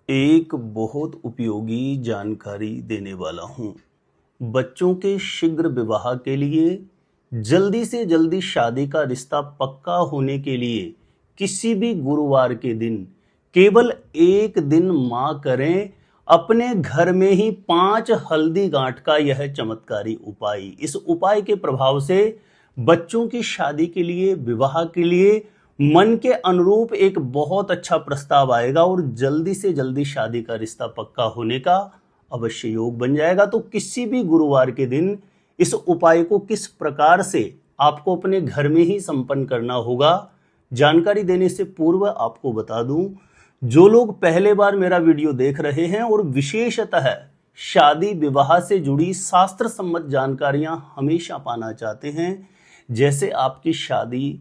एक बहुत उपयोगी जानकारी देने वाला हूँ। बच्चों के शीघ्र विवाह के लिए, जल्दी से जल्दी शादी का रिश्ता पक्का होने के लिए किसी भी गुरुवार के दिन केवल एक दिन माँ करें अपने घर में ही 5 हल्दी गांठ का यह चमत्कारी उपाय। इस उपाय के प्रभाव से बच्चों की शादी के लिए, विवाह के लिए मन के अनुरूप एक बहुत अच्छा प्रस्ताव आएगा और जल्दी से जल्दी शादी का रिश्ता पक्का होने का अवश्य योग बन जाएगा। तो किसी भी गुरुवार के दिन इस उपाय को किस प्रकार से आपको अपने घर में ही संपन्न करना होगा, जानकारी देने से पूर्व आपको बता दूं, जो लोग पहले बार मेरा वीडियो देख रहे हैं और विशेषतः शादी विवाह से जुड़ी शास्त्र सम्मत जानकारियां हमेशा पाना चाहते हैं, जैसे आपकी शादी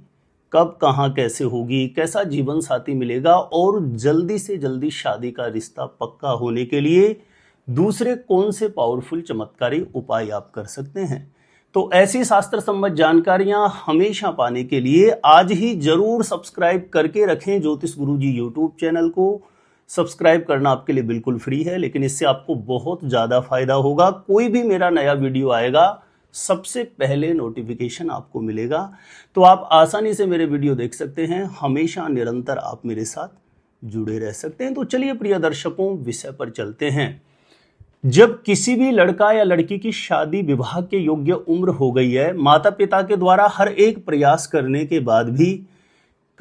कब कहाँ कैसे होगी, कैसा जीवन साथी मिलेगा और जल्दी से जल्दी शादी का रिश्ता पक्का होने के लिए दूसरे कौन से पावरफुल चमत्कारी उपाय आप कर सकते हैं, तो ऐसी शास्त्र सम्मत जानकारियां हमेशा पाने के लिए आज ही जरूर सब्सक्राइब करके रखें ज्योतिष गुरुजी यूट्यूब चैनल को। सब्सक्राइब करना आपके लिए बिल्कुल फ्री है, लेकिन इससे आपको बहुत ज़्यादा फायदा होगा। कोई भी मेरा नया वीडियो आएगा सबसे पहले नोटिफिकेशन आपको मिलेगा, तो आप आसानी से मेरे वीडियो देख सकते हैं। हमेशा निरंतर आप मेरे साथ जुड़े रह सकते हैं। तो चलिए प्रिय दर्शकों, विषय पर चलते हैं। जब किसी भी लड़का या लड़की की शादी विवाह के योग्य उम्र हो गई है, माता पिता के द्वारा हर एक प्रयास करने के बाद भी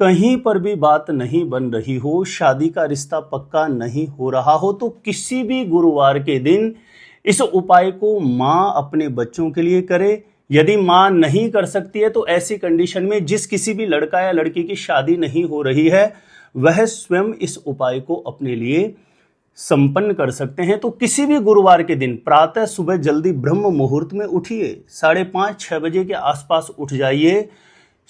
कहीं पर भी बात नहीं बन रही हो, शादी का रिश्ता पक्का नहीं हो रहा हो, तो किसी भी गुरुवार के दिन इस उपाय को माँ अपने बच्चों के लिए करे। यदि माँ नहीं कर सकती है तो ऐसी कंडीशन में जिस किसी भी लड़का या लड़की की शादी नहीं हो रही है, वह स्वयं इस उपाय को अपने लिए संपन्न कर सकते हैं। तो किसी भी गुरुवार के दिन प्रातः सुबह जल्दी ब्रह्म मुहूर्त में उठिए, 5:30-6 बजे के आसपास उठ जाइए।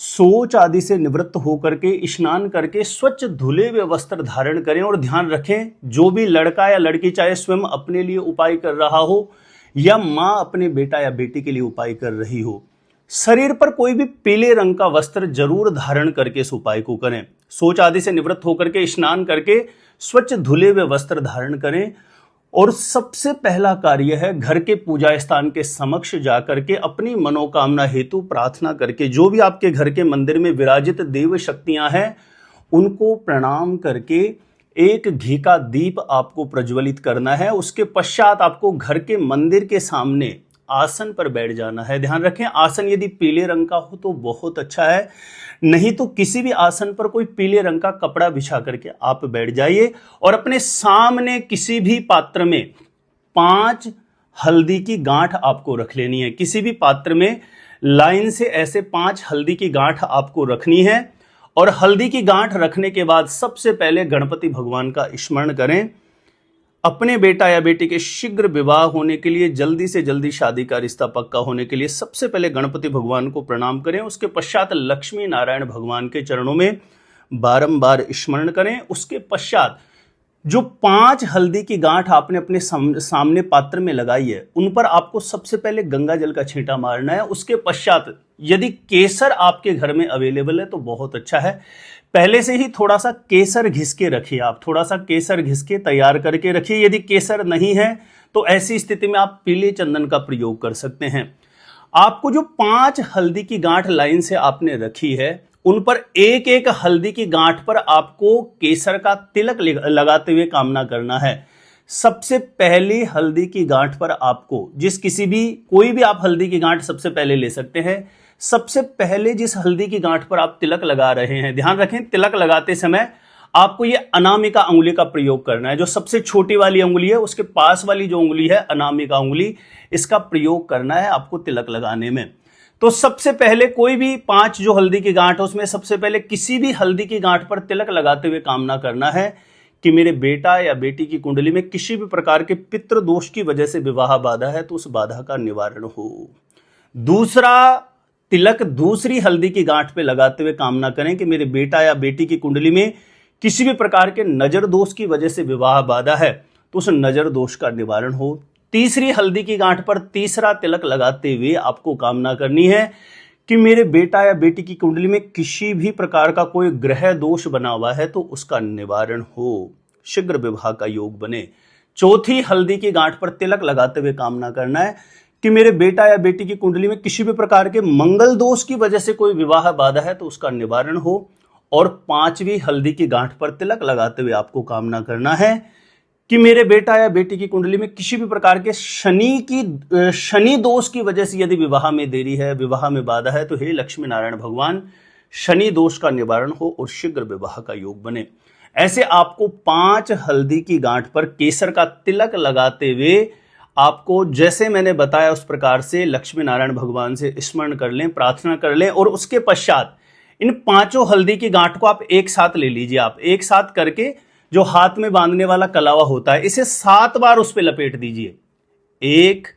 शौच आदि से निवृत्त होकर के स्नान करके स्वच्छ धुले हुए वस्त्र धारण करें और ध्यान रखें, जो भी लड़का या लड़की चाहे स्वयं अपने लिए उपाय कर रहा हो या माँ अपने बेटा या बेटी के लिए उपाय कर रही हो, शरीर पर कोई भी पीले रंग का वस्त्र जरूर धारण करके इस उपाय को करें। शौच आदि से निवृत्त होकर के स्नान करके स्वच्छ धुले हुए वस्त्र धारण करें और सबसे पहला कार्य है घर के पूजा स्थान के समक्ष जाकर के अपनी मनोकामना हेतु प्रार्थना करके, जो भी आपके घर के मंदिर में विराजित देव शक्तियां हैं उनको प्रणाम करके एक घी का दीप आपको प्रज्वलित करना है। उसके पश्चात आपको घर के मंदिर के सामने आसन पर बैठ जाना है। ध्यान रखें, आसन यदि पीले रंग का हो तो बहुत अच्छा है, नहीं तो किसी भी आसन पर कोई पीले रंग का कपड़ा बिछा करके आप बैठ जाइए और अपने सामने किसी भी पात्र में 5 हल्दी की गांठ आपको रख लेनी है। किसी भी पात्र में लाइन से ऐसे 5 हल्दी की गांठ आपको रखनी है और हल्दी की गांठ रखने के बाद सबसे पहले गणपति भगवान का स्मरण करें। अपने बेटा या बेटी के शीघ्र विवाह होने के लिए, जल्दी से जल्दी शादी का रिश्ता पक्का होने के लिए सबसे पहले गणपति भगवान को प्रणाम करें। उसके पश्चात लक्ष्मी नारायण भगवान के चरणों में बारंबार स्मरण करें। उसके पश्चात जो 5 हल्दी की गांठ आपने अपने सामने पात्र में लगाई है, उन पर आपको सबसे पहले गंगा जल का छींटा मारना है। उसके पश्चात यदि केसर आपके घर में अवेलेबल है तो बहुत अच्छा है, पहले से ही थोड़ा सा केसर घिस के रखिए। आप थोड़ा सा केसर घिस के तैयार करके रखिए। यदि केसर नहीं है तो ऐसी स्थिति में आप पीले चंदन का प्रयोग कर सकते हैं। आपको जो 5 हल्दी की गांठ लाइन से आपने रखी है, उन पर एक एक हल्दी की गांठ पर आपको केसर का तिलक लगाते हुए कामना करना है। सबसे पहली हल्दी की गांठ पर आपको कोई भी आप हल्दी की गांठ सबसे पहले ले सकते हैं। सबसे पहले जिस हल्दी की गांठ पर आप तिलक लगा रहे हैं, ध्यान रखें, तिलक लगाते समय आपको ये अनामिका अंगुली का प्रयोग करना है। जो सबसे छोटी वाली अंगुली है उसके पास वाली जो अंगुली है अनामिका अंगुली, इसका प्रयोग करना है आपको तिलक लगाने में। तो सबसे पहले कोई भी 5 जो हल्दी की गांठ है उसमें सबसे पहले किसी भी हल्दी की गांठ पर तिलक लगाते हुए कामना करना है कि मेरे बेटा या बेटी की कुंडली में किसी भी प्रकार के पितृ दोष की वजह से विवाह बाधा है तो उस बाधा का निवारण हो। दूसरा तिलक दूसरी हल्दी की गांठ पे लगाते हुए कामना करें कि मेरे बेटा या बेटी की कुंडली में किसी भी प्रकार के नजर दोष की वजह से विवाह बाधा है तो उस नजर दोष का निवारण हो। तीसरी हल्दी की गांठ पर तीसरा तिलक लगाते हुए आपको कामना करनी है कि मेरे बेटा या बेटी की कुंडली में किसी भी प्रकार का कोई ग्रह दोष बना हुआ है तो उसका निवारण हो। शीघ्र विवाह का योग बने। चौथी, हल्दी की गांठ पर तिलक लगाते हुए कामना करना है कि मेरे बेटा या बेटी की कुंडली में किसी भी प्रकार के मंगल दोष की वजह से कोई विवाह बाधा है तो उसका निवारण हो। और पांचवी, हल्दी की गांठ पर तिलक लगाते हुए आपको कामना करना है कि मेरे बेटा या बेटी की कुंडली में किसी भी प्रकार के शनि दोष की वजह से यदि विवाह में देरी है, विवाह में बाधा है, तो हे लक्ष्मी नारायण भगवान, शनि दोष का निवारण हो और शीघ्र विवाह का योग बने। ऐसे आपको 5 हल्दी की गांठ पर केसर का तिलक लगाते हुए आपको जैसे मैंने बताया उस प्रकार से लक्ष्मी नारायण भगवान से स्मरण कर लें, प्रार्थना कर लें। और उसके पश्चात इन 5 हल्दी की गांठ को आप एक साथ ले लीजिए। आप एक साथ करके जो हाथ में बांधने वाला कलावा होता है, इसे 7 बार उस पर लपेट दीजिए। 1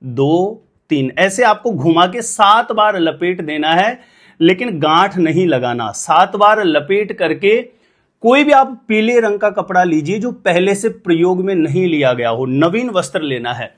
2 3 ऐसे आपको घुमा के 7 बार लपेट देना है, लेकिन गांठ नहीं लगाना। 7 बार लपेट करके कोई भी आप पीले रंग का कपड़ा लीजिए जो पहले से प्रयोग में नहीं लिया गया हो, नवीन वस्त्र लेना है।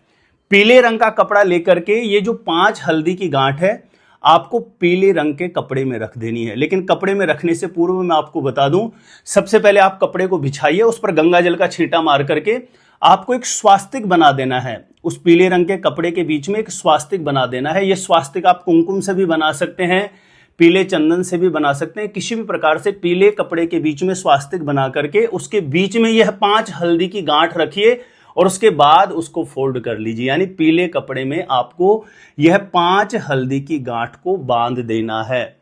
पीले रंग का कपड़ा लेकर के ये जो 5 हल्दी की गांठ है आपको पीले रंग के कपड़े में रख देनी है। लेकिन कपड़े में रखने से पूर्व मैं आपको बता दूं, सबसे पहले आप कपड़े को बिछाइए, उस पर गंगा जल का छींटा मार करके आपको एक स्वास्तिक बना देना है। उस पीले रंग के कपड़े के बीच में एक स्वास्तिक बना देना है। यह स्वास्तिक आप कुमकुम से भी बना सकते हैं, पीले चंदन से भी बना सकते हैं। किसी भी प्रकार से पीले कपड़े के बीच में स्वास्तिक बना करके उसके बीच में यह 5 हल्दी की गांठ रखिए और उसके बाद उसको फोल्ड कर लीजिए। यानी पीले कपड़े में आपको यह 5 हल्दी की गांठ को बांध देना है।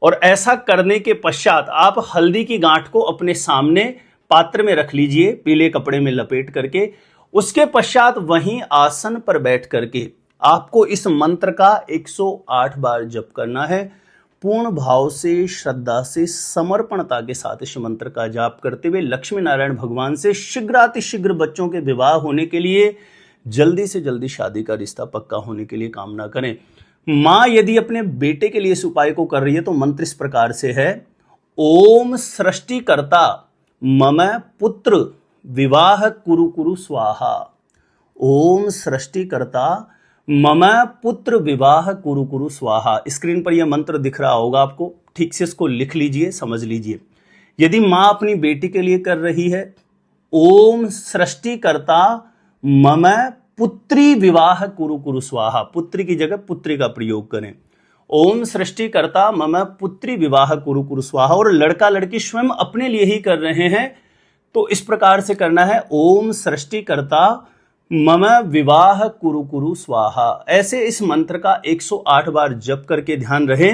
और ऐसा करने के पश्चात आप हल्दी की गांठ को अपने सामने पात्र में रख लीजिए, पीले कपड़े में लपेट करके। उसके पश्चात वहीं आसन पर बैठ करके आपको इस मंत्र का 108 बार जप करना है। पूर्ण भाव से, श्रद्धा से, समर्पणता के साथ इस मंत्र का जाप करते हुए लक्ष्मी नारायण भगवान से शीघ्रातिशीघ्र बच्चों के विवाह होने के लिए, जल्दी से जल्दी शादी का रिश्ता पक्का होने के लिए कामना करें। मां यदि अपने बेटे के लिए इस उपाय को कर रही है तो मंत्र इस प्रकार से है: ओम सृष्टिकर्ता मम पुत्र विवाह कुरु कुरु स्वाहा। ओम सृष्टिकर्ता मम पुत्र विवाह कुरु कुरु स्वाहा। स्क्रीन पर यह मंत्र दिख रहा होगा आपको, ठीक से इसको लिख लीजिए, समझ लीजिए। यदि मां अपनी बेटी के लिए कर रही है, ओम सृष्टिकर्ता मम पुत्री विवाह कुरु कुरु स्वाहा, पुत्री की जगह पुत्री का प्रयोग करें। ओम सृष्टिकर्ता मम पुत्री विवाह कुरु कुरु स्वाहा। और लड़का लड़की स्वयं अपने लिए ही कर रहे हैं तो इस प्रकार से करना है: ओम सृष्टिकर्ता मम विवाह कुरु कुरु स्वाहा। ऐसे इस मंत्र का 108 बार जप करके ध्यान रहे,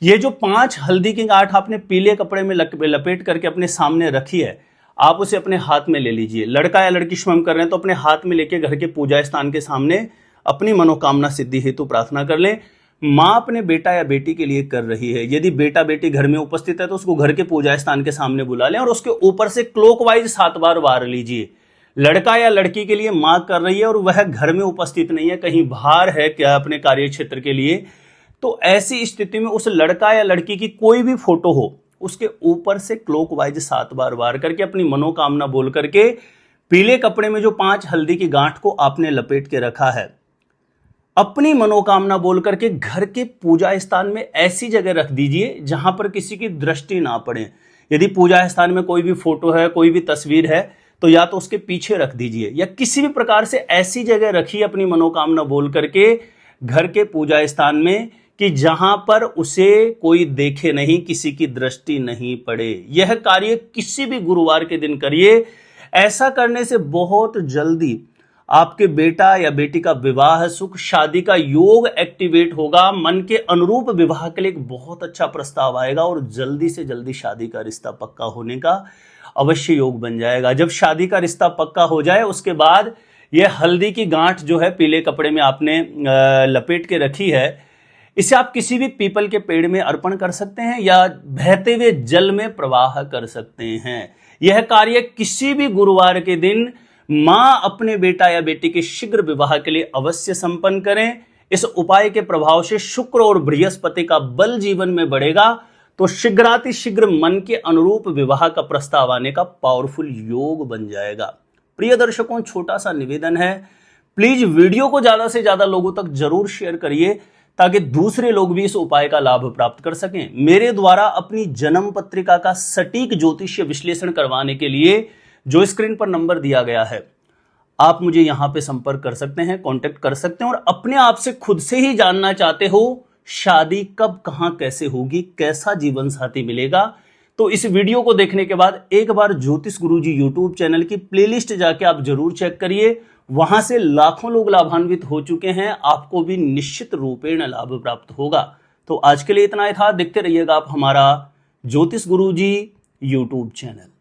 ये जो 5 हल्दी की गांठ आपने पीले कपड़े में लपेट करके अपने सामने रखी है, आप उसे अपने हाथ में ले लीजिए। लड़का या लड़की स्वयं कर रहे हैं तो अपने हाथ में लेके घर के पूजा स्थान के सामने अपनी मनोकामना सिद्धि हेतु प्रार्थना कर लें। मां अपने बेटा या बेटी के लिए कर रही है, यदि बेटा बेटी घर में उपस्थित है तो उसको घर के पूजा स्थान के सामने बुला लें और उसके ऊपर से क्लॉकवाइज 7 बार वार लीजिए। लड़का या लड़की के लिए मां कर रही है और वह घर में उपस्थित नहीं है, कहीं बाहर है क्या अपने कार्य क्षेत्र के लिए, तो ऐसी स्थिति में उस लड़का या लड़की की कोई भी फोटो हो उसके ऊपर से क्लॉकवाइज 7 बार वार करके अपनी मनोकामना बोल करके पीले कपड़े में जो 5 हल्दी की गांठ को आपने लपेट के रखा है, अपनी मनोकामना बोल करके घर के पूजा स्थान में ऐसी जगह रख दीजिए जहां पर किसी की दृष्टि ना पड़े। यदि पूजा स्थान में कोई भी फोटो है, कोई भी तस्वीर है, तो या तो उसके पीछे रख दीजिए या किसी भी प्रकार से ऐसी जगह रखिए अपनी मनोकामना बोल करके घर के पूजा स्थान में कि जहां पर उसे कोई देखे नहीं, किसी की दृष्टि नहीं पड़े। यह कार्य किसी भी गुरुवार के दिन करिए। ऐसा करने से बहुत जल्दी आपके बेटा या बेटी का विवाह सुख, शादी का योग एक्टिवेट होगा। मन के अनुरूप विवाह के लिए एक बहुत अच्छा प्रस्ताव आएगा और जल्दी से जल्दी शादी का रिश्ता पक्का होने का अवश्य योग बन जाएगा। जब शादी का रिश्ता पक्का हो जाए उसके बाद यह हल्दी की गांठ जो है पीले कपड़े में आपने लपेट के रखी है, इसे आप किसी भी पीपल के पेड़ में अर्पण कर सकते हैं या बहते हुए जल में प्रवाह कर सकते हैं। यह कार्य किसी भी गुरुवार के दिन मां अपने बेटा या बेटी के शीघ्र विवाह के लिए अवश्य संपन्न करें। इस उपाय के प्रभाव से शुक्र और बृहस्पति का बल जीवन में बढ़ेगा तो शीघ्रातिशीघ्र मन के अनुरूप विवाह का प्रस्ताव आने का पावरफुल योग बन जाएगा। प्रिय दर्शकों, छोटा सा निवेदन है, प्लीज वीडियो को ज्यादा से ज्यादा लोगों तक जरूर शेयर करिए ताकि दूसरे लोग भी इस उपाय का लाभ प्राप्त कर सकें। मेरे द्वारा अपनी जन्म पत्रिका का सटीक ज्योतिषीय विश्लेषण करवाने के लिए जो स्क्रीन पर नंबर दिया गया है, आप मुझे यहां पे संपर्क कर सकते हैं, कांटेक्ट कर सकते हैं। और अपने आप से खुद से ही जानना चाहते हो शादी कब, कहां, कैसे होगी, कैसा जीवन साथी मिलेगा, तो इस वीडियो को देखने के बाद एक बार ज्योतिष गुरुजी यूट्यूब चैनल की प्लेलिस्ट जाके आप जरूर चेक करिए। वहां से लाखों लोग लाभान्वित हो चुके हैं, आपको भी निश्चित रूपेण लाभ प्राप्त होगा। तो आज के लिए इतना ही था। देखते रहिएगा आप हमारा ज्योतिष गुरुजी यूट्यूब चैनल।